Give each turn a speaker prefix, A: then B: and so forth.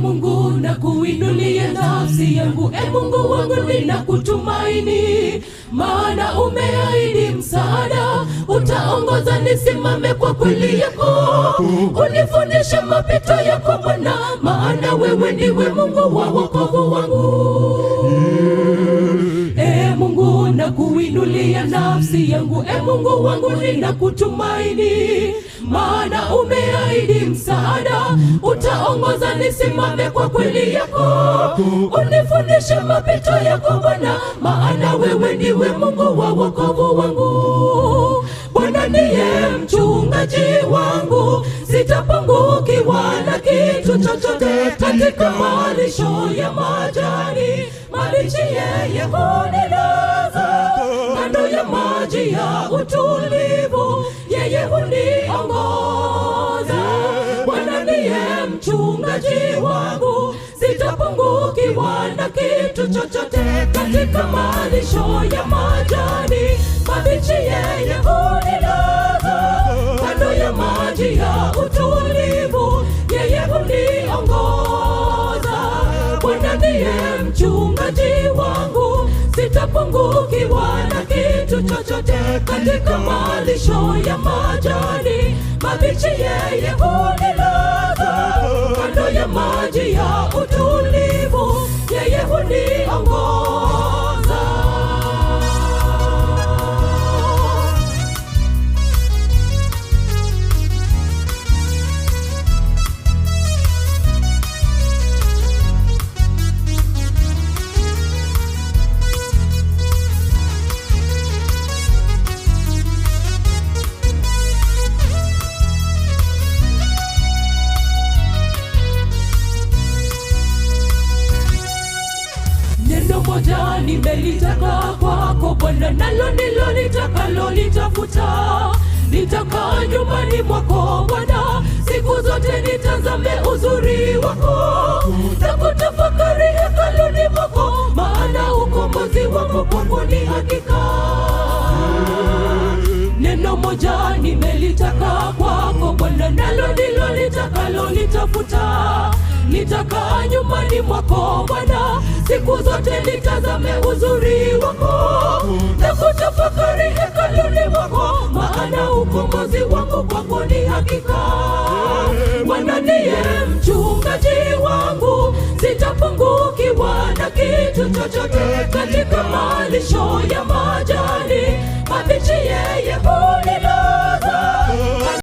A: Mungu na kuinulia nafsi yangu, Mungu wangu ninakutumaini, maana umeahidi msaada, utaongoza nisimame kwa kweli yako, unifundishe mapito yako Bwana, maana wewe ndiwe Mungu wa wokovu wangu. Mungu na kuinulia nafsi yangu, Mungu wangu ninakutumaini, maana umeahidi msaada, utaongoza nisimame kwa kweli yako, unifundishe mapito yako Bwana, maana wewe ndiwe Mungu wa wokovu wangu. Bwana ndiye mchungaji wangu, sitapungukiwa na kitu chochote. Katika malisho ya majani mabichi yeye hunilaza, kando ya maji ya utulivu yeye huniongoza. Bwana ndiye mchungaji wangu, sitapungukiwa na kitu chochote. Katika malisho ya majani mabichi yeye hunilaza, kando ya maji ya utulivu yeye huniongoza. Bwana ndiye mchungaji wangu, sitapungukiwa na kitu chochote. Katika malisho ya majani mabichi yeye hunilaza, kando ya maji ya utulivu yeye huniongoza. Moja nimelitaka kwako Bwana, nalo ndilo nitakalolitafuta, nitakaa nyumbani mwako Bwana, siku zote nitazame uzuri wako na kutafakari hekaluni mwako, maana ukombozi wako kwangu ni hakika. Neno moja nimelitaka kwako Bwana, nalo ndilo nitakalolitafuta, nitakaa nyumbani mwako Bwana, siku zote nitazame uzuri wako na kutafakari hekaluni mwako, maana ukombozi wako kwangu ni hakika. Bwana ndiye mchungaji wangu, sitapungukiwa na kitu chochote. Katika malisho ya majani